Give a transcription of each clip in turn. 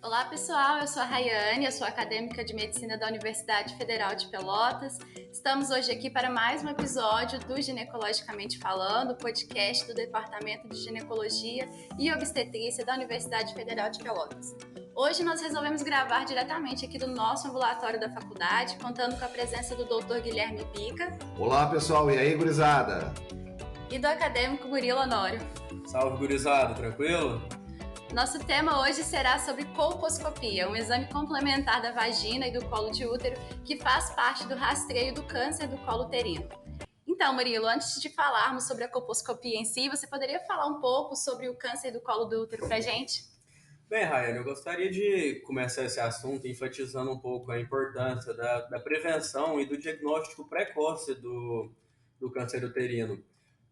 Olá pessoal, eu sou a Rayane, eu sou acadêmica de Medicina da Universidade Federal de Pelotas. Estamos hoje aqui para mais um episódio do Ginecologicamente Falando, podcast do Departamento de Ginecologia e Obstetrícia da Universidade Federal de Pelotas. Hoje nós resolvemos gravar diretamente aqui do nosso ambulatório da faculdade, contando com a presença do Dr. Guilherme Pica. Olá pessoal, e aí gurizada? E do acadêmico Murilo Honório. Salve gurizada, tranquilo? Nosso tema hoje será sobre colposcopia, um exame complementar da vagina e do colo de útero que faz parte do rastreio do câncer do colo uterino. Então, Murilo, antes de falarmos sobre a colposcopia em si, você poderia falar um pouco sobre o câncer do colo do útero pra gente? Bem, Rayane, eu gostaria de começar esse assunto enfatizando um pouco a importância da prevenção e do diagnóstico precoce do câncer uterino.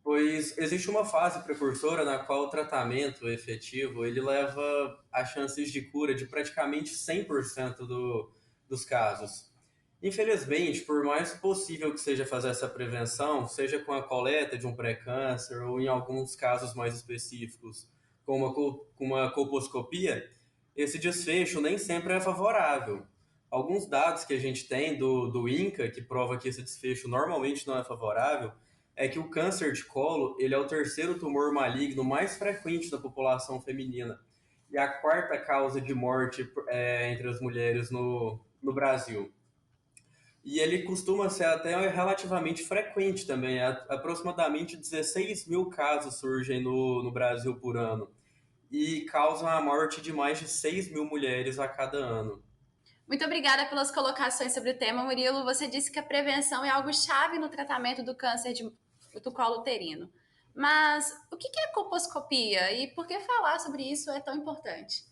Pois existe uma fase precursora na qual o tratamento efetivo ele leva a chances de cura de praticamente 100% dos casos. Infelizmente, por mais possível que seja fazer essa prevenção, seja com a coleta de um pré-câncer ou em alguns casos mais específicos, com uma colposcopia, esse desfecho nem sempre é favorável. Alguns dados que a gente tem do INCA, que prova que esse desfecho normalmente não é favorável, é que o câncer de colo ele é o terceiro tumor maligno mais frequente da população feminina e a quarta causa de morte entre as mulheres no Brasil. E ele costuma ser até relativamente frequente também. Aproximadamente 16 mil casos surgem no Brasil por ano e causam a morte de mais de 6 mil mulheres a cada ano. Muito obrigada pelas colocações sobre o tema, Murilo. Você disse que a prevenção é algo chave no tratamento do câncer do colo uterino. Mas o que é colposcopia e por que falar sobre isso é tão importante?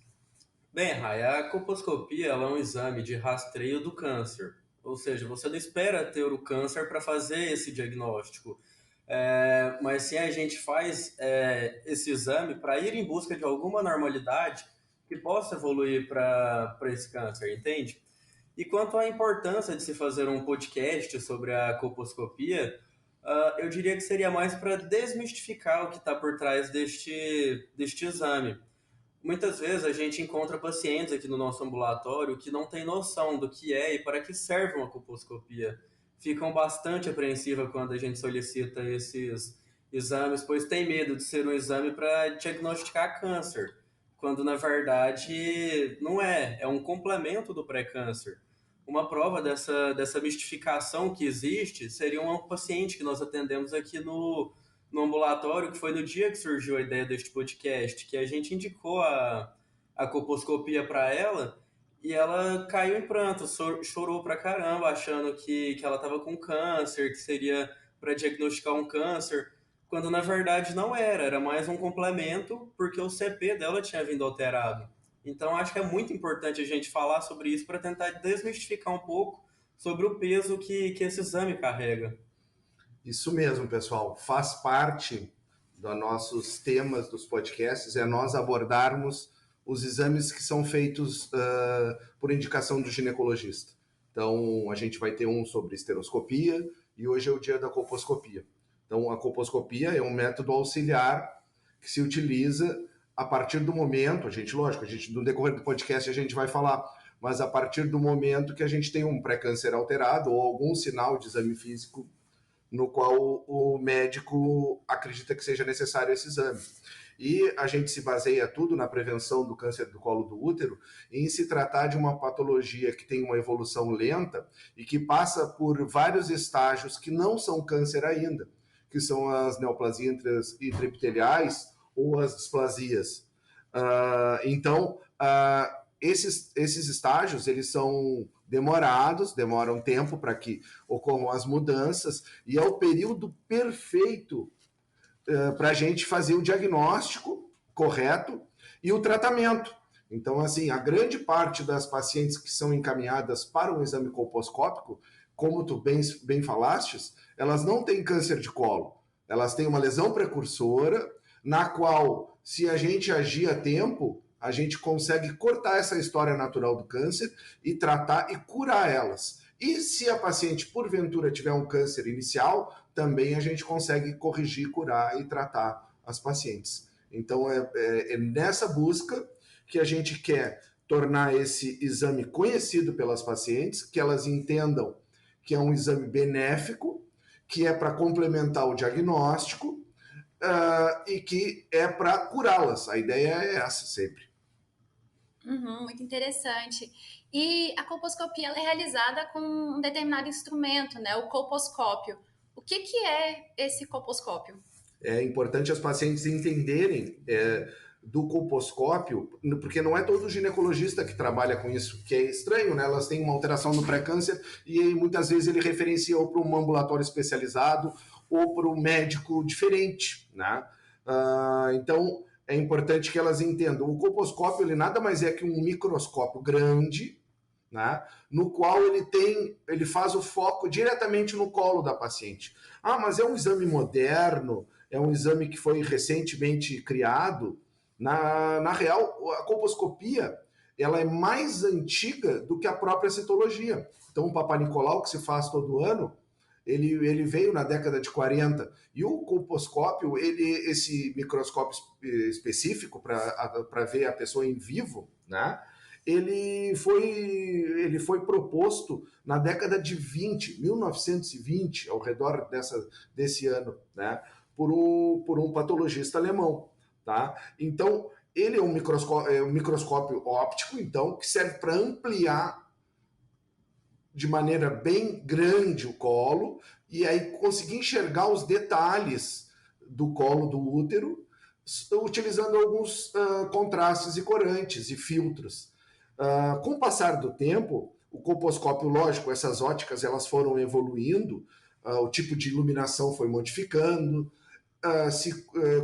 Bem, Rai, a colposcopia é um exame de rastreio do câncer. Ou seja, você não espera ter o câncer para fazer esse diagnóstico. Mas sim a gente faz esse exame para ir em busca de alguma normalidade que possa evoluir para esse câncer, entende? E quanto à importância de se fazer um podcast sobre a colposcopia, eu diria que seria mais para desmistificar o que está por trás deste exame. Muitas vezes a gente encontra pacientes aqui no nosso ambulatório que não têm noção do que é e para que serve uma colposcopia. Ficam bastante apreensivas quando a gente solicita esses exames, pois tem medo de ser um exame para diagnosticar câncer, quando na verdade não é, é um complemento do pré-câncer. Uma prova dessa mistificação que existe seria um paciente que nós atendemos aqui no ambulatório, que foi no dia que surgiu a ideia deste podcast, que a gente indicou a colposcopia para ela e ela caiu em pranto, chorou pra caramba, achando que ela estava com câncer, que seria para diagnosticar um câncer, quando na verdade não era mais um complemento, porque o CP dela tinha vindo alterado. Então acho que é muito importante a gente falar sobre isso para tentar desmistificar um pouco sobre o peso que esse exame carrega. Isso mesmo, pessoal. Faz parte dos nossos temas dos podcasts, é nós abordarmos os exames que são feitos por indicação do ginecologista. Então, a gente vai ter um sobre esteroscopia e hoje é o dia da colposcopia. Então, a colposcopia é um método auxiliar que se utiliza a partir do momento, lógico, no decorrer do podcast a gente vai falar, mas a partir do momento que a gente tem um pré-câncer alterado ou algum sinal de exame físico no qual o médico acredita que seja necessário esse exame. E a gente se baseia tudo na prevenção do câncer do colo do útero em se tratar de uma patologia que tem uma evolução lenta e que passa por vários estágios que não são câncer ainda, que são as neoplasias intraepiteliais ou as displasias. Esses estágios, eles são demorados, demoram tempo para que ocorram as mudanças, e é o período perfeito para a gente fazer o diagnóstico correto e o tratamento. Então, assim, a grande parte das pacientes que são encaminhadas para um exame colposcópico, como tu bem falastes, elas não têm câncer de colo, elas têm uma lesão precursora, na qual, se a gente agir a tempo, a gente consegue cortar essa história natural do câncer e tratar e curar elas. E se a paciente, porventura, tiver um câncer inicial, também a gente consegue corrigir, curar e tratar as pacientes. Então, é nessa busca que a gente quer tornar esse exame conhecido pelas pacientes, que elas entendam que é um exame benéfico, que é para complementar o diagnóstico e que é para curá-las. A ideia é essa sempre. Muito interessante. E a colposcopia ela é realizada com um determinado instrumento, né? O colposcópio. O que é esse colposcópio? É importante as pacientes entenderem do colposcópio, porque não é todo ginecologista que trabalha com isso, que é estranho, né? Elas têm uma alteração no pré-câncer e muitas vezes ele referencia ou para um ambulatório especializado ou para um médico diferente, né? Então, é importante que elas entendam. O colposcópio, ele nada mais é que um microscópio grande, né, no qual ele faz o foco diretamente no colo da paciente. Ah, mas é um exame moderno, é um exame que foi recentemente criado. Na real, a colposcopia ela é mais antiga do que a própria citologia. Então, o Papa Nicolau, que se faz todo ano, ele veio na década de 40. E o colposcópio, esse microscópio específico para ver a pessoa em vivo, né? Ele foi proposto na década de 1920, ao redor desse ano, né? Por um patologista alemão. Tá? Então, ele é um microscópio óptico, então, que serve para ampliar de maneira bem grande o colo e aí conseguir enxergar os detalhes do colo do útero utilizando alguns contrastes e corantes e filtros. Com o passar do tempo, o colposcópio, lógico, essas óticas elas foram evoluindo, o tipo de iluminação foi modificando,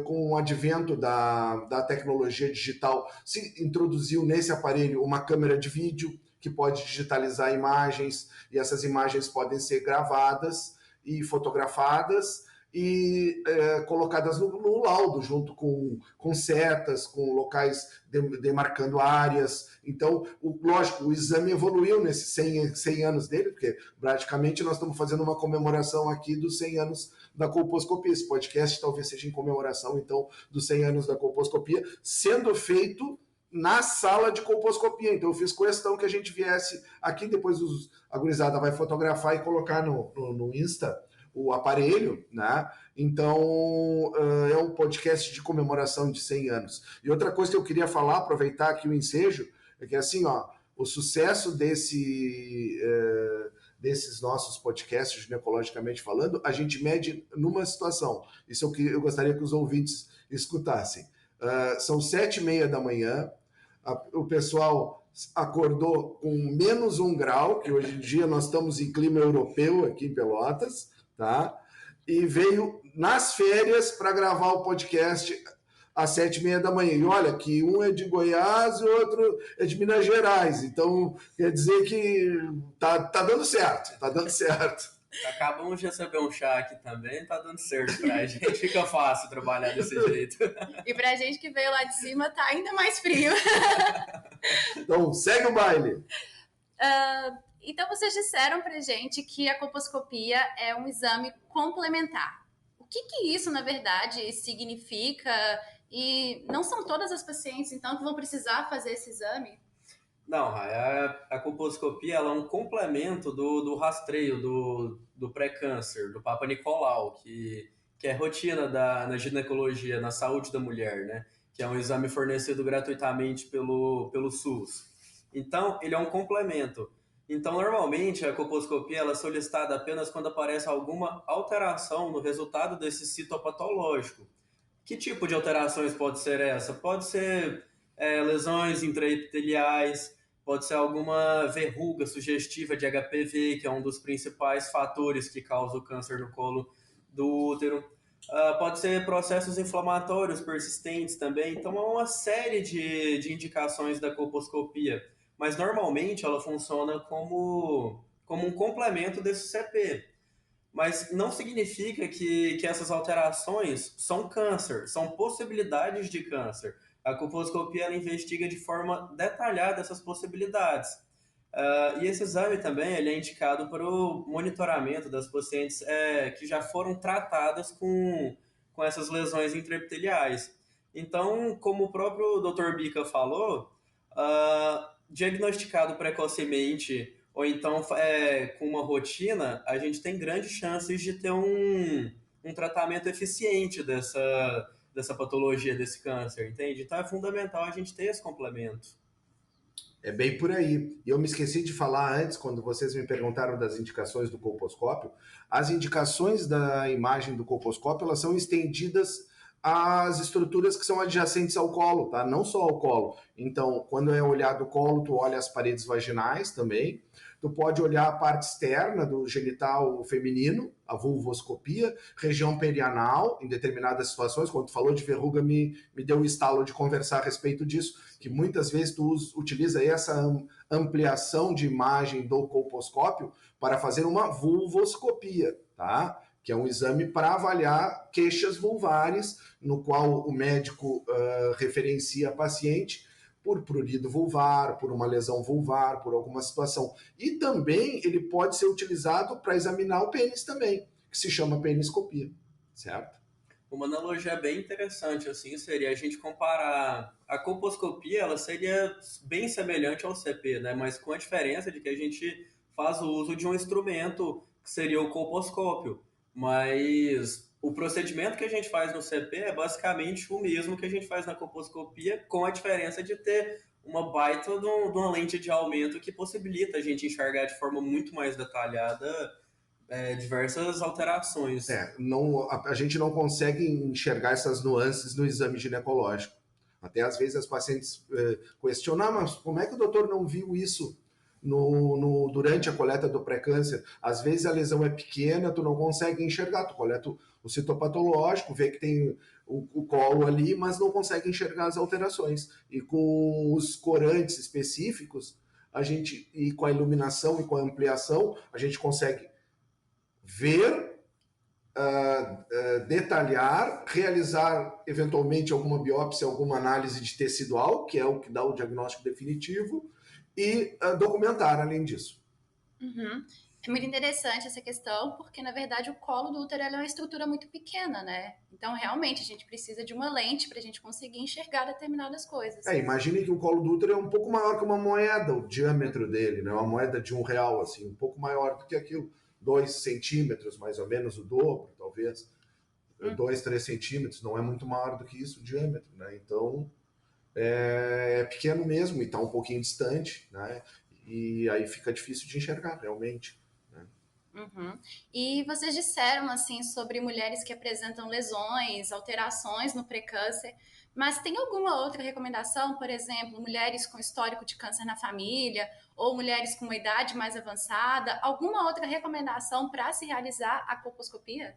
com o advento da tecnologia digital, se introduziu nesse aparelho uma câmera de vídeo que pode digitalizar imagens e essas imagens podem ser gravadas e fotografadas e colocadas no laudo, junto com setas, com locais demarcando áreas. Então, lógico, o exame evoluiu nesses 100 anos dele, porque praticamente nós estamos fazendo uma comemoração aqui dos 100 anos da colposcopia. Esse podcast talvez seja em comemoração, então, dos 100 anos da colposcopia, sendo feito na sala de colposcopia. Então, eu fiz questão que a gente viesse aqui, depois a gurizada vai fotografar e colocar no Insta o aparelho, né? Então, é um podcast de comemoração de 100 anos. E outra coisa que eu queria falar, aproveitar aqui o ensejo, é que assim, o sucesso desses nossos podcasts, ginecologicamente falando, a gente mede numa situação. Isso eu gostaria que os ouvintes escutassem. São 7h30 da manhã, o pessoal acordou com menos 1 grau, que hoje em dia nós estamos em clima europeu aqui em Pelotas, tá? E veio nas férias para gravar o podcast às 7h30 da manhã. E olha que um é de Goiás e o outro é de Minas Gerais. Então, quer dizer que tá dando certo, tá dando certo. Acabamos de receber um chá aqui também, tá dando certo pra gente. Fica fácil trabalhar desse jeito. E pra gente que veio lá de cima, tá ainda mais frio. Então, segue o baile. Então, vocês disseram pra gente que a colposcopia é um exame complementar. O que isso, na verdade, significa? E não são todas as pacientes, então, que vão precisar fazer esse exame? Não, a colposcopia ela é um complemento do rastreio do pré-câncer, do Papa Nicolau, que é rotina na ginecologia, na saúde da mulher, né? Que é um exame fornecido gratuitamente pelo SUS. Então, ele é um complemento. Então, normalmente, a colposcopia ela é solicitada apenas quando aparece alguma alteração no resultado desse citopatológico. Que tipo de alterações pode ser essa? Pode ser lesões intraepiteliais, pode ser alguma verruga sugestiva de HPV, que é um dos principais fatores que causa o câncer no colo do útero. Pode ser processos inflamatórios persistentes também. Então, há uma série de indicações da colposcopia. Mas, normalmente, ela funciona como um complemento desse CP. Mas não significa que essas alterações são câncer, são possibilidades de câncer. A colposcopia ela investiga de forma detalhada essas possibilidades. E esse exame também ele é indicado para o monitoramento das pacientes que já foram tratadas com essas lesões intraepiteliais. Então, como o próprio Dr. Bica falou, diagnosticado precocemente ou então com uma rotina, a gente tem grandes chances de ter um tratamento eficiente dessa patologia, desse câncer, entende? Então é fundamental a gente ter esse complemento. É bem por aí. E eu me esqueci de falar antes, quando vocês me perguntaram das indicações do colposcópio, as indicações da imagem do colposcópio, elas são estendidas às estruturas que são adjacentes ao colo, tá? Não só ao colo. Então, quando é olhado o colo, tu olha as paredes vaginais também. Tu pode olhar a parte externa do genital feminino, a vulvoscopia, região perianal, em determinadas situações. Quando tu falou de verruga, me deu um estalo de conversar a respeito disso, que muitas vezes tu utiliza essa ampliação de imagem do colposcópio para fazer uma vulvoscopia, tá? Que é um exame para avaliar queixas vulvares, no qual o médico referencia a paciente por prurido vulvar, por uma lesão vulvar, por alguma situação. E também ele pode ser utilizado para examinar o pênis também, que se chama peniscopia, certo? Uma analogia bem interessante assim seria a gente comparar a colposcopia, ela seria bem semelhante ao CP, né? Mas com a diferença de que a gente faz o uso de um instrumento que seria o colposcópio. Mas o procedimento que a gente faz no CP é basicamente o mesmo que a gente faz na colposcopia, com a diferença de ter uma baita de uma lente de aumento que possibilita a gente enxergar de forma muito mais detalhada diversas alterações. A gente não consegue enxergar essas nuances no exame ginecológico. Até às vezes as pacientes questionam, mas como é que o doutor não viu isso durante a coleta do pré-câncer? Às vezes a lesão é pequena, tu não consegue enxergar, tu coleta o citopatológico, vê que tem o colo ali, mas não consegue enxergar as alterações. E com os corantes específicos, e com a iluminação e com a ampliação, a gente consegue ver, detalhar, realizar eventualmente alguma biópsia, alguma análise de tecidual, que é o que dá o diagnóstico definitivo, e documentar além disso. Uhum. É muito interessante essa questão, porque na verdade o colo do útero é uma estrutura muito pequena, né? Então realmente a gente precisa de uma lente para a gente conseguir enxergar determinadas coisas. Imagine que o colo do útero é um pouco maior que uma moeda, o diâmetro dele, né? Uma moeda de R$1, assim, um pouco maior do que aquilo. 2 centímetros, mais ou menos, o dobro, talvez. 2, 3 centímetros, não é muito maior do que isso o diâmetro, né? Então, é pequeno mesmo e está um pouquinho distante, né? E aí fica difícil de enxergar, realmente. Né? Uhum. E vocês disseram, assim, sobre mulheres que apresentam lesões, alterações no pré-câncer, mas tem alguma outra recomendação, por exemplo, mulheres com histórico de câncer na família ou mulheres com uma idade mais avançada, alguma outra recomendação para se realizar a colposcopia?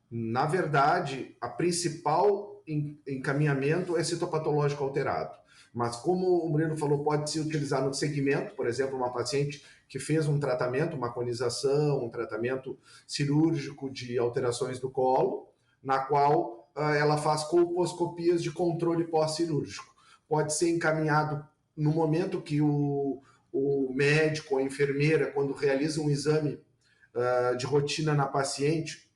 Na verdade, a principal encaminhamento é citopatológico alterado. Mas como o Murilo falou, pode se utilizar no segmento, por exemplo, uma paciente que fez um tratamento, uma conização, um tratamento cirúrgico de alterações do colo, na qual ela faz colposcopias de controle pós-cirúrgico. Pode ser encaminhado no momento que o médico ou a enfermeira, quando realiza um exame de rotina na paciente,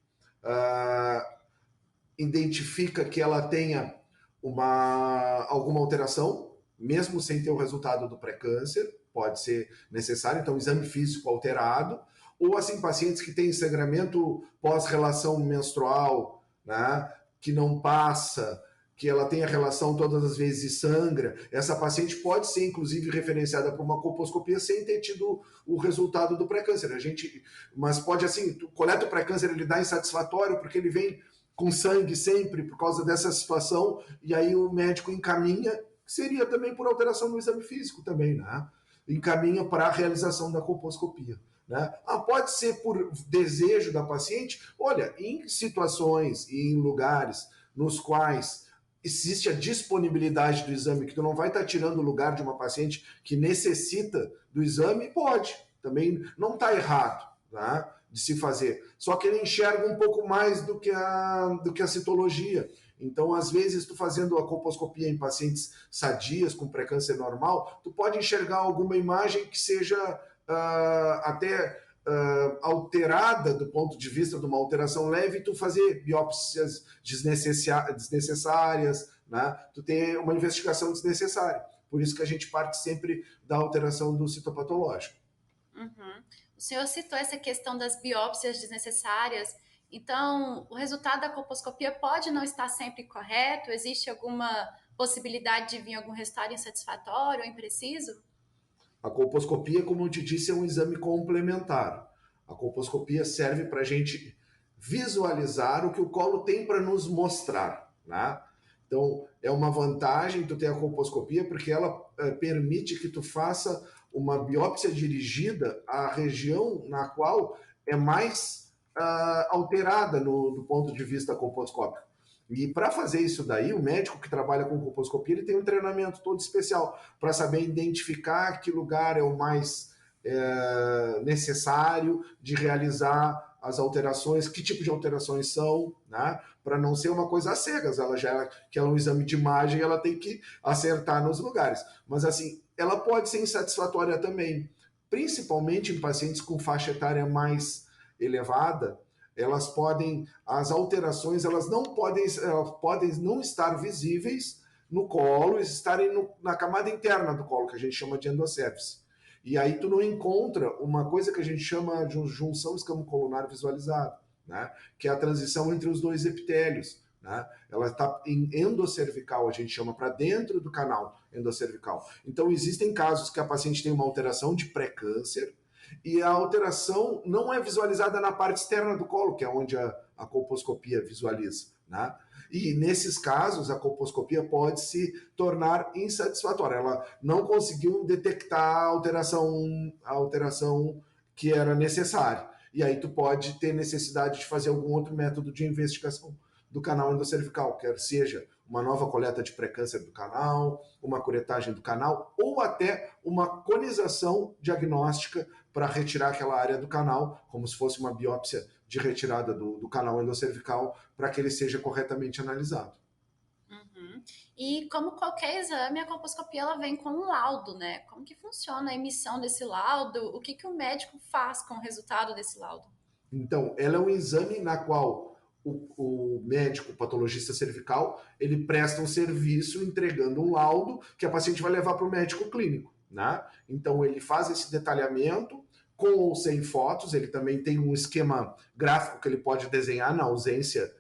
identifica que ela tenha alguma alteração, mesmo sem ter o resultado do pré-câncer, pode ser necessário, então exame físico alterado, ou assim, pacientes que têm sangramento pós-relação menstrual, né, que não passa, que ela tem a relação todas as vezes e sangra, essa paciente pode ser, inclusive, referenciada para uma colposcopia sem ter tido o resultado do pré-câncer. Mas pode, assim, coleta o pré-câncer, ele dá insatisfatório, porque ele vem com sangue sempre por causa dessa situação, e aí o médico encaminha, que seria também por alteração no exame físico também, né? Encaminha para a realização da colposcopia. Né? Pode ser por desejo da paciente. Olha, em situações e em lugares nos quais existe a disponibilidade do exame, que tu não vai estar tirando o lugar de uma paciente que necessita do exame, pode. Também não está errado, tá? De se fazer. Só que ele enxerga um pouco mais do que a citologia. Então, às vezes, tu fazendo a colposcopia em pacientes sadias, com pré-câncer normal, tu pode enxergar alguma imagem que seja até alterada do ponto de vista de uma alteração leve, e tu fazer biópsias desnecessárias, né? Tu ter uma investigação desnecessária. Por isso que a gente parte sempre da alteração do citopatológico. Uhum. O senhor citou essa questão das biópsias desnecessárias. Então, o resultado da colposcopia pode não estar sempre correto? Existe alguma possibilidade de vir algum resultado insatisfatório ou impreciso? A colposcopia, como eu te disse, é um exame complementar. A colposcopia serve para a gente visualizar o que o colo tem para nos mostrar, né? Então, é uma vantagem tu ter a colposcopia, porque ela permite que tu faça uma biópsia dirigida à região na qual é mais alterada do ponto de vista colposcópico. E para fazer isso daí, o médico que trabalha com colposcopia, ele tem um treinamento todo especial para saber identificar que lugar é o mais necessário de realizar as alterações, que tipo de alterações são, né? Para não ser uma coisa às cegas, que ela é um exame de imagem, ela tem que acertar nos lugares. Mas assim, ela pode ser insatisfatória também, principalmente em pacientes com faixa etária mais elevada. As alterações, elas podem não estar visíveis no colo, estarem na camada interna do colo, que a gente chama de endocépse. E aí tu não encontra uma coisa que a gente chama de junção escamocolunar visualizada, né? Que é a transição entre os dois epitélios, né? Ela está em endocervical, a gente chama para dentro do canal endocervical. Então existem casos que a paciente tem uma alteração de pré-câncer e a alteração não é visualizada na parte externa do colo, que é onde a colposcopia visualiza, né? E nesses casos, a colposcopia pode se tornar insatisfatória. Ela não conseguiu detectar a alteração que era necessária. E aí tu pode ter necessidade de fazer algum outro método de investigação do canal endocervical, quer seja uma nova coleta de pré-câncer do canal, uma curetagem do canal, ou até uma conização diagnóstica para retirar aquela área do canal, como se fosse uma biópsia de retirada do canal endocervical, para que ele seja corretamente analisado. Uhum. E como qualquer exame, a colposcopia ela vem com um laudo, né? Como que funciona a emissão desse laudo? O que o médico faz com o resultado desse laudo? Então, ela é um exame na qual o médico, o patologista cervical, ele presta um serviço entregando um laudo que a paciente vai levar para o médico clínico, né? Então, ele faz esse detalhamento com ou sem fotos, ele também tem um esquema gráfico que ele pode desenhar na ausência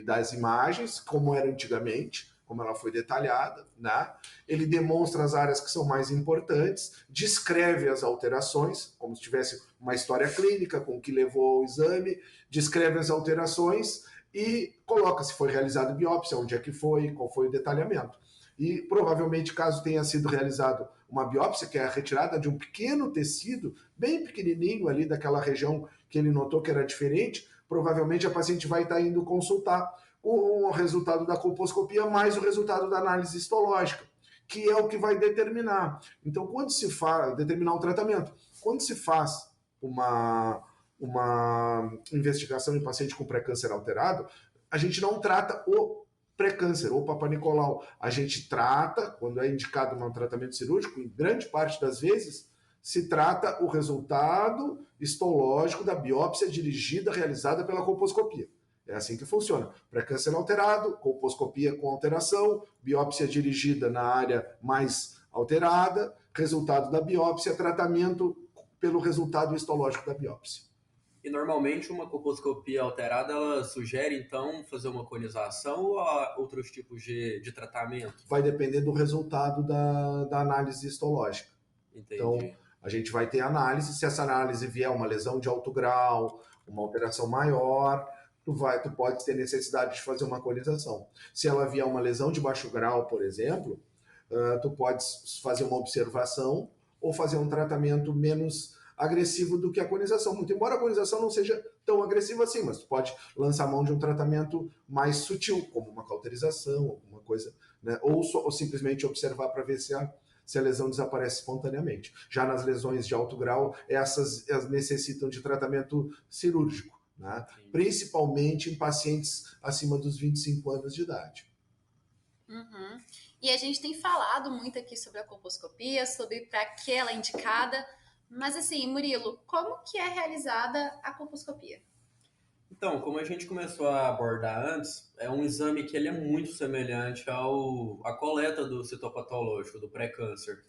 das imagens, como era antigamente, como ela foi detalhada, né? Ele demonstra as áreas que são mais importantes, descreve as alterações, como se tivesse uma história clínica com o que levou ao exame, descreve as alterações e coloca se foi realizada biópsia, onde é que foi, qual foi o detalhamento. E provavelmente, caso tenha sido realizado uma biópsia, que é a retirada de um pequeno tecido, bem pequenininho ali daquela região que ele notou que era diferente, provavelmente a paciente vai estar indo consultar com o resultado da colposcopia mais o resultado da análise histológica, que é o que vai determinar. Então, quando se faz, determinar o tratamento, quando se faz uma investigação em paciente com pré-câncer alterado, a gente não trata o pré-câncer ou Papa Nicolau. A gente trata, quando é indicado um tratamento cirúrgico, em grande parte das vezes, se trata o resultado histológico da biópsia dirigida realizada pela colposcopia. É assim que funciona. Pré-câncer alterado, colposcopia com alteração, biópsia dirigida na área mais alterada, resultado da biópsia, tratamento pelo resultado histológico da biópsia. E normalmente uma colposcopia alterada, ela sugere então fazer uma conização ou há outros tipos de tratamento? Vai depender do resultado da análise histológica. Entendi. Então, a gente vai ter análise, se essa análise vier uma lesão de alto grau, uma alteração maior, tu pode ter necessidade de fazer uma conização. Se ela vier uma lesão de baixo grau, por exemplo, tu pode fazer uma observação ou fazer um tratamento menos agressivo do que a conização. Muito embora a conização não seja tão agressiva assim, mas tu pode lançar mão de um tratamento mais sutil, como uma cauterização, alguma coisa, né? Ou simplesmente observar para ver se a lesão desaparece espontaneamente. Já nas lesões de alto grau, essas necessitam de tratamento cirúrgico, né? Principalmente em pacientes acima dos 25 anos de idade. Uhum. E a gente tem falado muito aqui sobre a colposcopia, sobre para que ela é indicada, mas assim, Murilo, como que é realizada a colposcopia? Então, como a gente começou a abordar antes, é um exame que ele é muito semelhante à coleta do citopatológico, do pré-câncer.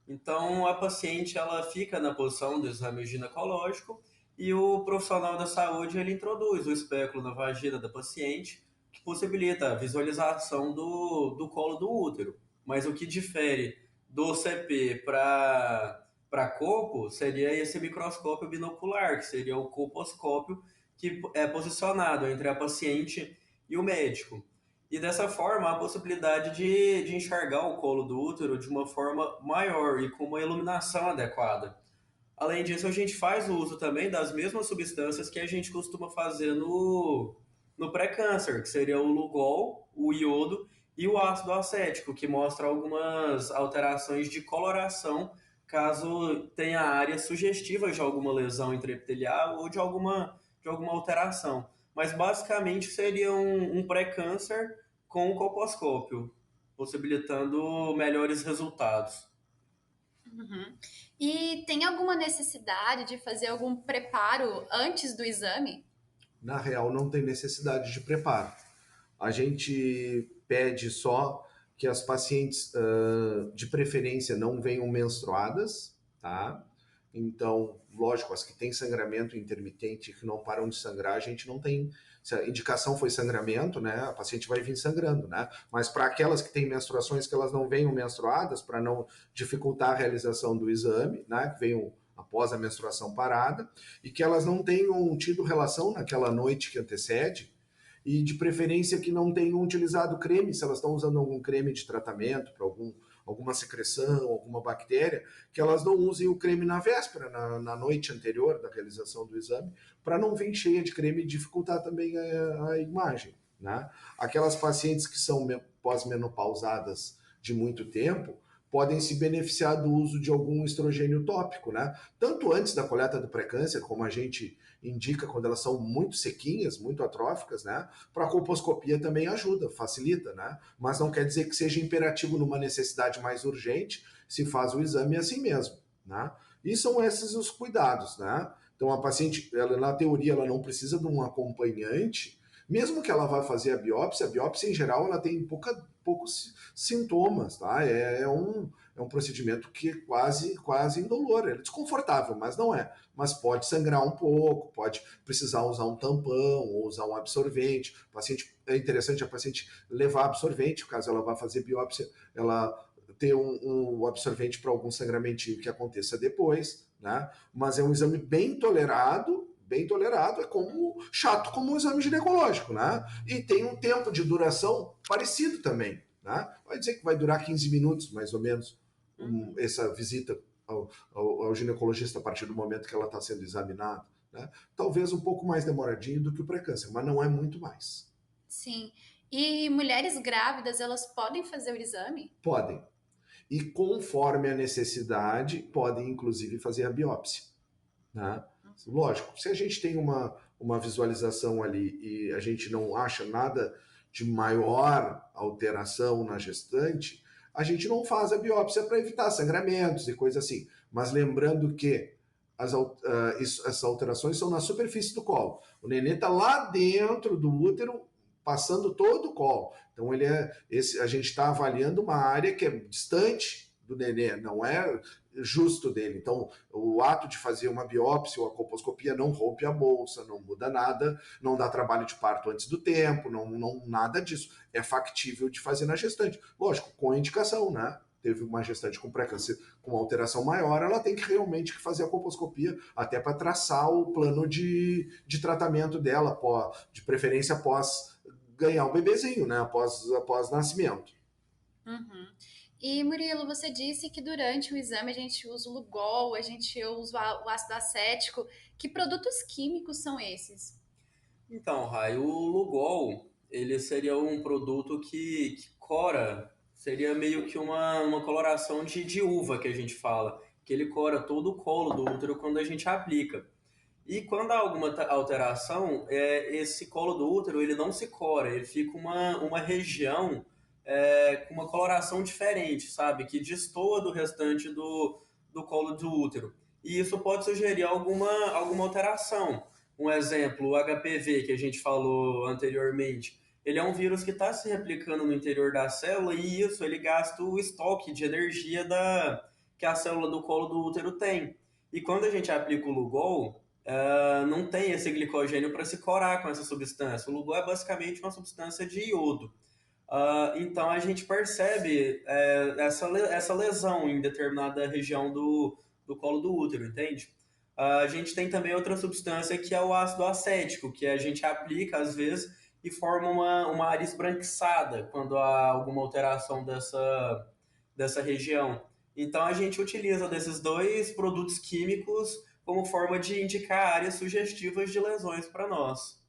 Então, a paciente ela fica na posição do exame ginecológico e o profissional da saúde ele introduz o espéculo na vagina da paciente, que possibilita a visualização do colo do útero. Mas o que difere do CP para copo seria esse microscópio binocular, que seria o colposcópio, que é posicionado entre a paciente e o médico. E dessa forma, há a possibilidade de enxergar o colo do útero de uma forma maior e com uma iluminação adequada. Além disso, a gente faz o uso também das mesmas substâncias que a gente costuma fazer no pré-câncer, que seria o Lugol, o iodo e o ácido acético, que mostra algumas alterações de coloração caso tenha áreas sugestivas de alguma lesão intraepitelial ou de alguma alteração. Mas basicamente seria um pré-câncer com o colposcópio, possibilitando melhores resultados. Uhum. E tem alguma necessidade de fazer algum preparo antes do exame? Na real, não tem necessidade de preparo. A gente pede só que as pacientes, de preferência, não venham menstruadas, tá? Então, lógico, as que têm sangramento intermitente, que não param de sangrar, a gente não tem. Se a indicação foi sangramento, né? A paciente vai vir sangrando, né? Mas para aquelas que têm menstruações, que elas não venham menstruadas, para não dificultar a realização do exame, né? Que venham após a menstruação parada, e que elas não tenham tido relação naquela noite que antecede, e de preferência que não tenham utilizado creme, se elas estão usando algum creme de tratamento para alguma secreção, alguma bactéria, que elas não usem o creme na véspera, na noite anterior da realização do exame, para não vir cheia de creme e dificultar também a imagem. Né? Aquelas pacientes que são pós-menopausadas de muito tempo, podem se beneficiar do uso de algum estrogênio tópico, né? Tanto antes da coleta do pré-câncer, como a gente indica quando elas são muito sequinhas, muito atróficas, né? Para a colposcopia também ajuda, facilita, né? Mas não quer dizer que seja imperativo numa necessidade mais urgente, se faz o exame assim mesmo, né? E são esses os cuidados, né? Então a paciente, ela, na teoria, ela não precisa de um acompanhante, mesmo que ela vá fazer a biópsia em geral ela tem poucos sintomas, tá? É um procedimento que é quase indolor, é desconfortável, mas não é. Mas pode sangrar um pouco, pode precisar usar um tampão ou usar um absorvente. É interessante a paciente levar absorvente, caso ela vá fazer biópsia, ela ter um absorvente para algum sangramentinho que aconteça depois, né? Mas é um exame bem tolerado, é chato como um exame ginecológico, né? E tem um tempo de duração parecido também, né? Vai dizer que vai durar 15 minutos, mais ou menos, essa visita ao ginecologista a partir do momento que ela está sendo examinada, né? Talvez um pouco mais demoradinho do que o pré-câncer, mas não é muito mais. Sim. E mulheres grávidas, elas podem fazer o exame? Podem. E conforme a necessidade, podem inclusive fazer a biópsia, né? Lógico, se a gente tem uma visualização ali e a gente não acha nada de maior alteração na gestante, a gente não faz a biópsia para evitar sangramentos e coisa assim. Mas lembrando que essas alterações são na superfície do colo. O nenê está lá dentro do útero, passando todo o colo. Então a gente está avaliando uma área que é distante do nenê, não é justo dele. Então, o ato de fazer uma biópsia ou a colposcopia não rompe a bolsa, não muda nada, não dá trabalho de parto antes do tempo, não nada disso. É factível de fazer na gestante. Lógico, com indicação, né? Teve uma gestante com pré-câncer com alteração maior, ela tem que realmente fazer a colposcopia, até para traçar o plano de tratamento dela, de preferência após ganhar o bebezinho, né? Após nascimento. Uhum. E Murilo, você disse que durante o exame a gente usa o Lugol, a gente usa o ácido acético. Que produtos químicos são esses? Então, Rai, o Lugol, ele seria um produto que cora, seria meio que uma coloração de uva que a gente fala, que ele cora todo o colo do útero quando a gente aplica. E quando há alguma alteração, esse colo do útero ele não se cora, ele fica uma região com uma coloração diferente, sabe? Que destoa do restante do colo do útero. E isso pode sugerir alguma alteração. Um exemplo, o HPV, que a gente falou anteriormente, ele é um vírus que está se replicando no interior da célula e isso, ele gasta o estoque de energia que a célula do colo do útero tem. E quando a gente aplica o Lugol, não tem esse glicogênio para se corar com essa substância. O Lugol é basicamente uma substância de iodo. Então a gente percebe essa lesão em determinada região do colo do útero, entende? A gente tem também outra substância que é o ácido acético, que a gente aplica às vezes e forma uma área esbranquiçada quando há alguma alteração dessa região. Então a gente utiliza desses dois produtos químicos como forma de indicar áreas sugestivas de lesões para nós.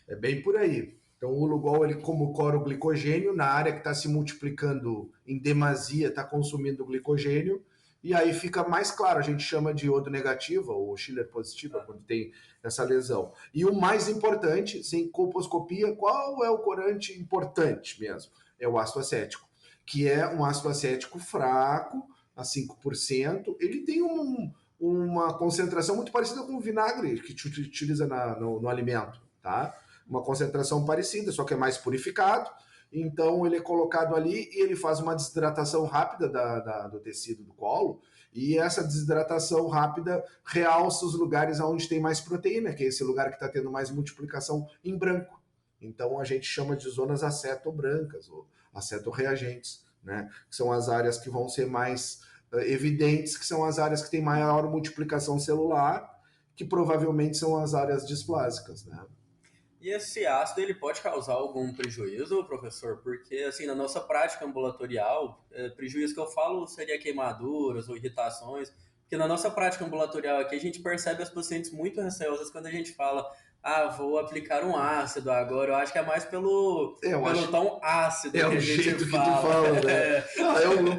É bem por aí. Então, o Lugol, ele como cora o glicogênio, na área que está se multiplicando em demasia, está consumindo glicogênio, e aí fica mais claro, a gente chama de iodo negativa, ou Schiller positiva, quando tem essa lesão. E o mais importante, sem colposcopia, qual é o corante importante mesmo? É o ácido acético, que é um ácido acético fraco, a 5%, ele tem uma concentração muito parecida com o vinagre que te utiliza no alimento, tá? Uma concentração parecida, só que é mais purificado. Então ele é colocado ali e ele faz uma desidratação rápida do tecido do colo, e essa desidratação rápida realça os lugares onde tem mais proteína, que é esse lugar que está tendo mais multiplicação em branco. Então a gente chama de zonas acetobrancas ou acetorreagentes, né? Que são as áreas que vão ser mais evidentes, que são as áreas que têm maior multiplicação celular, que provavelmente são as áreas displásicas, né? E esse ácido ele pode causar algum prejuízo, professor? Porque assim, na nossa prática ambulatorial, prejuízo que eu falo seria queimaduras ou irritações, porque na nossa prática ambulatorial aqui a gente percebe as pacientes muito receosas quando a gente fala, vou aplicar um ácido agora. Eu acho que é mais pelo tom ácido É que o a gente jeito que tu fala. fala, né?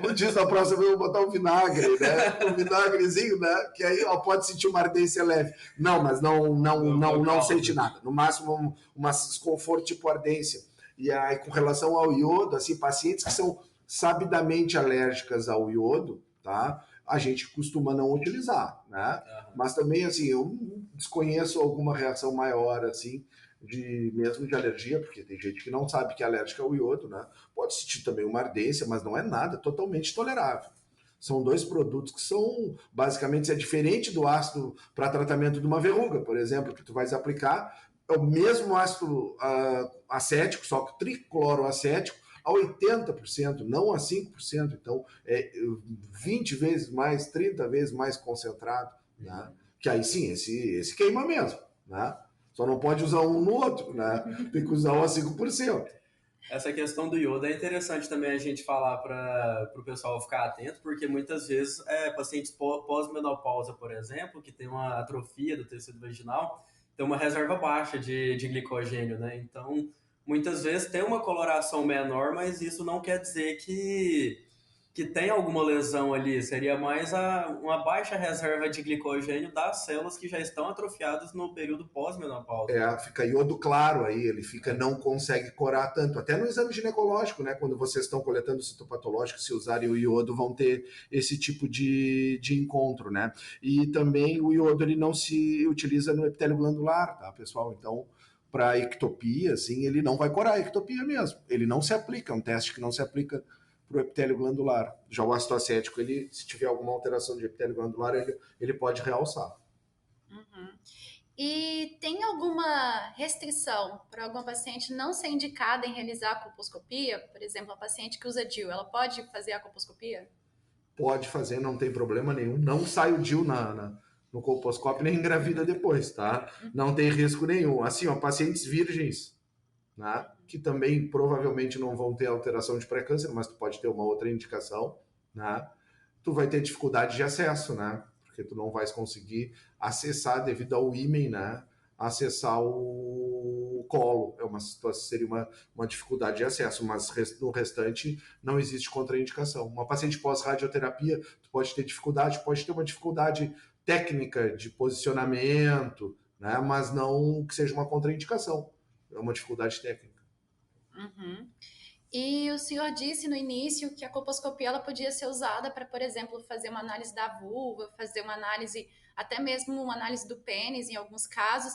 Eu disse na próxima eu vou botar um vinagre, né? Um vinagrezinho, né? Que aí pode sentir uma ardência leve. Não, mas não sente nada. No máximo um desconforto tipo ardência. E aí, com relação ao iodo, assim, pacientes que são sabidamente alérgicas ao iodo, tá? A gente costuma não utilizar, né? Mas também, assim, eu desconheço alguma reação maior, assim, mesmo de alergia, porque tem gente que não sabe que é alérgica ao iodo, né? Pode sentir também uma ardência, mas não é nada, totalmente tolerável. São dois produtos que são, basicamente, é diferente do ácido para tratamento de uma verruga, por exemplo, que tu vais aplicar, é o mesmo ácido acético, só que tricloroacético, a 80%, não a 5%, então é 20 vezes mais, 30 vezes mais concentrado, né? Que aí sim, esse queima mesmo, né? Só não pode usar um no outro, né? Tem que usar o a 5%. Essa questão do iodo é interessante também a gente falar para o pessoal ficar atento, porque muitas vezes pacientes pós-menopausa, por exemplo, que tem uma atrofia do tecido vaginal, tem uma reserva baixa de glicogênio, né? Então, muitas vezes tem uma coloração menor, mas isso não quer dizer que tem alguma lesão ali. Seria mais uma baixa reserva de glicogênio das células que já estão atrofiadas no período pós-menopausa. Fica iodo claro aí, ele não consegue corar tanto. Até no exame ginecológico, né? Quando vocês estão coletando citopatológico, se usarem o iodo, vão ter esse tipo de encontro, né? E também o iodo ele não se utiliza no epitélio glandular, tá, pessoal? Então, para ectopia, assim, ele não vai corar a ectopia mesmo. Ele não se aplica, é um teste que não se aplica para o epitélio glandular. Já o ácido acético, se tiver alguma alteração de epitélio glandular, ele pode realçar. Uhum. E tem alguma restrição para alguma paciente não ser indicada em realizar a colposcopia? Por exemplo, a paciente que usa DIU, ela pode fazer a colposcopia? Pode fazer, não tem problema nenhum. Não sai o DIU no colposcópio nem engravida depois, tá? Não tem risco nenhum. Assim, ó, pacientes virgens, né? Que também provavelmente não vão ter alteração de pré-câncer, mas tu pode ter uma outra indicação, né? Tu vai ter dificuldade de acesso, né? Porque tu não vais conseguir acessar devido ao ímen, né? Acessar o colo. Seria uma dificuldade de acesso, mas no restante não existe contraindicação. Uma paciente pós-radioterapia, tu pode ter dificuldade, pode ter uma dificuldade técnica de posicionamento, né? Mas não que seja uma contraindicação. É uma dificuldade técnica. Uhum. E o senhor disse no início que a colposcopia ela podia ser usada para, por exemplo, fazer uma análise da vulva, fazer uma análise, até mesmo uma análise do pênis em alguns casos.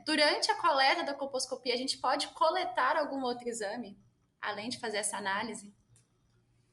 Durante a coleta da colposcopia, a gente pode coletar algum outro exame, além de fazer essa análise?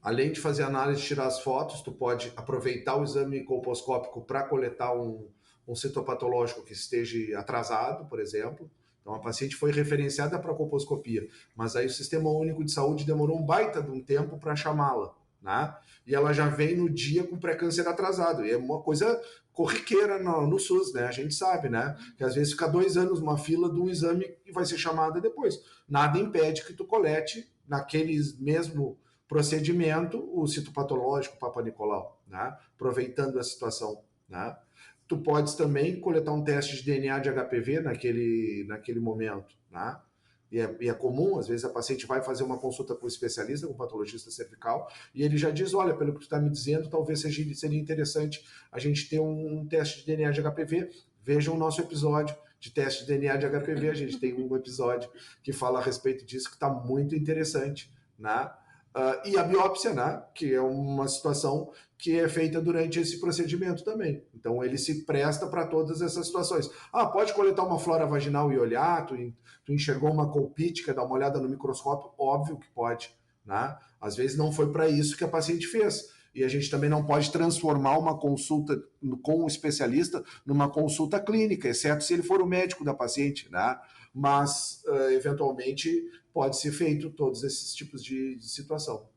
Além de fazer análise e tirar as fotos, tu pode aproveitar o exame colposcópico para coletar um citopatológico que esteja atrasado, por exemplo. Então, a paciente foi referenciada para a colposcopia, mas aí o Sistema Único de Saúde demorou um baita de um tempo para chamá-la, né? E ela já vem no dia com pré-câncer atrasado. E é uma coisa corriqueira no SUS, né? A gente sabe, né? Que às vezes fica 2 anos numa fila de um exame e vai ser chamada depois. Nada impede que tu colete naquele mesmo procedimento o citopatológico Papa Nicolau, né? Aproveitando a situação, né? Tu podes também coletar um teste de DNA de HPV naquele momento, né? E é comum, às vezes a paciente vai fazer uma consulta com um especialista, com um patologista cervical, e ele já diz, olha, pelo que tu está me dizendo, talvez seria interessante a gente ter um teste de DNA de HPV. Vejam o nosso episódio de teste de DNA de HPV, a gente tem um episódio que fala a respeito disso, que está muito interessante, né? E a biópsia, né, que é uma situação que é feita durante esse procedimento também. Então, ele se presta para todas essas situações. Pode coletar uma flora vaginal e olhar, tu enxergou uma colpite, quer dar uma olhada no microscópio? Óbvio que pode, né? Às vezes não foi para isso que a paciente fez. E a gente também não pode transformar uma consulta com um especialista numa consulta clínica, exceto se ele for o médico da paciente, né? Mas, eventualmente, pode ser feito todos esses tipos de situação.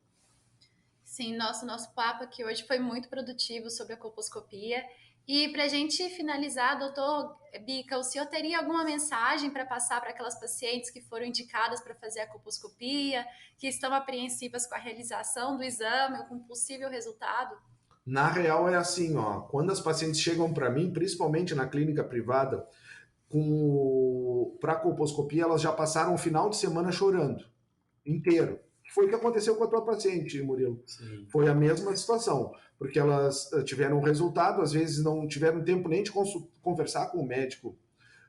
Sim, nosso papo aqui hoje foi muito produtivo sobre a colposcopia. E para a gente finalizar, doutor Bica, o senhor teria alguma mensagem para passar para aquelas pacientes que foram indicadas para fazer a colposcopia, que estão apreensivas com a realização do exame ou com possível resultado? Na real é assim, quando as pacientes chegam para mim, principalmente na clínica privada, para a colposcopia, elas já passaram o final de semana chorando, inteiro. Foi o que aconteceu com a tua paciente, Murilo. Sim. Foi a mesma situação, porque elas tiveram um resultado, às vezes não tiveram tempo nem de conversar com o médico.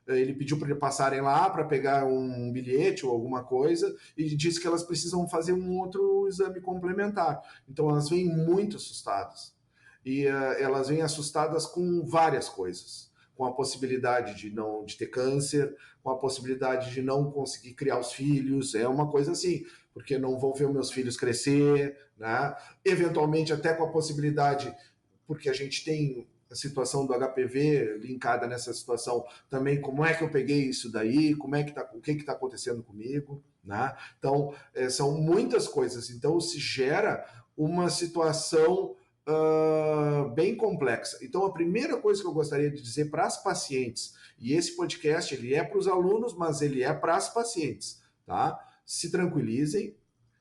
Ele pediu para passarem lá para pegar um bilhete ou alguma coisa e disse que elas precisam fazer um outro exame complementar. Então elas vêm muito assustadas. E elas vêm assustadas com várias coisas. Com a possibilidade de ter câncer, com a possibilidade de não conseguir criar os filhos, é uma coisa assim, porque não vou ver meus filhos crescer, né? Eventualmente até com a possibilidade, porque a gente tem a situação do HPV linkada nessa situação também, como é que eu peguei isso daí, o que está acontecendo comigo, né? Então, são muitas coisas, então se gera uma situação bem complexa. Então, a primeira coisa que eu gostaria de dizer para as pacientes, e esse podcast ele é para os alunos, mas ele é para as pacientes, tá? Se tranquilizem,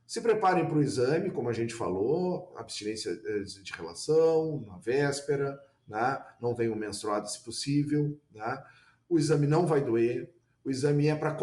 se preparem para o exame, como a gente falou, abstinência de relação, na véspera, né? Não venham menstruadas se possível, né? O exame não vai doer, o exame é para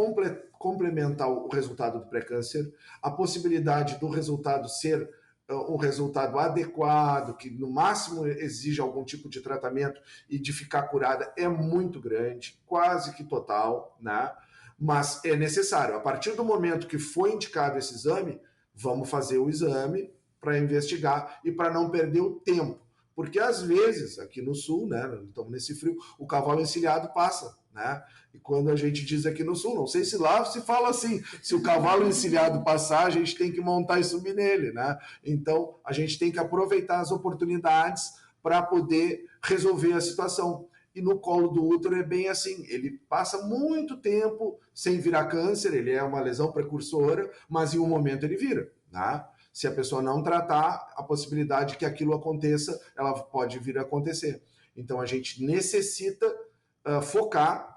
complementar o resultado do pré-câncer, a possibilidade do resultado ser um resultado adequado, que no máximo exige algum tipo de tratamento e de ficar curada é muito grande, quase que total, né? Mas é necessário. A partir do momento que foi indicado esse exame, vamos fazer o exame para investigar e para não perder o tempo. Porque às vezes, aqui no sul, né, estamos nesse frio, o cavalo encilhado passa, né? E quando a gente diz aqui no sul, não sei se lá se fala assim, se o cavalo encilhado passar, a gente tem que montar e subir nele, né? Então, a gente tem que aproveitar as oportunidades para poder resolver a situação. E no colo do útero é bem assim, ele passa muito tempo sem virar câncer, ele é uma lesão precursora, mas em um momento ele vira, né? Se a pessoa não tratar, a possibilidade que aquilo aconteça, ela pode vir a acontecer. Então, a gente necessita focar,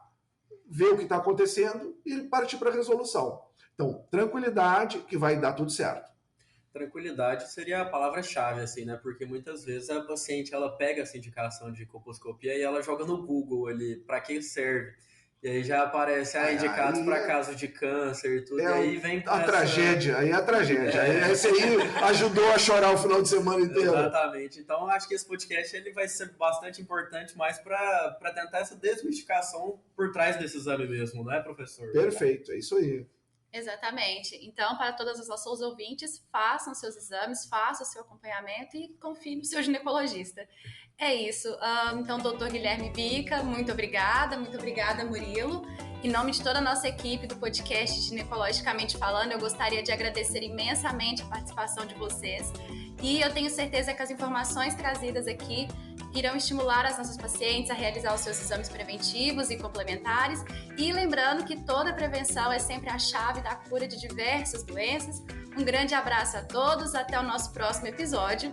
ver o que está acontecendo e partir para a resolução. Então, tranquilidade, que vai dar tudo certo. Tranquilidade seria a palavra-chave, assim, né? Porque muitas vezes a paciente, ela pega essa indicação de colposcopia e ela joga no Google ali, para que serve? E aí já aparece, indicados para casos de câncer e tudo, e aí vem com a tragédia, aí é a tragédia. Esse aí ajudou a chorar o final de semana inteiro. Exatamente. Então, acho que esse podcast ele vai ser bastante importante mais para tentar essa desmistificação por trás desse exame mesmo, não é, professor? Perfeito, é isso aí. Exatamente. Então, para todos os nossos ouvintes, façam seus exames, façam seu acompanhamento e confie no seu ginecologista. É isso. Então, doutor Guilherme Bica, muito obrigada, Murilo. Em nome de toda a nossa equipe do podcast Ginecologicamente Falando, eu gostaria de agradecer imensamente a participação de vocês. E eu tenho certeza que as informações trazidas aqui irão estimular as nossas pacientes a realizar os seus exames preventivos e complementares. E lembrando que toda prevenção é sempre a chave da cura de diversas doenças. Um grande abraço a todos, até o nosso próximo episódio.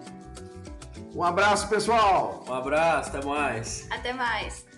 Um abraço, pessoal! Um abraço, até mais! Até mais!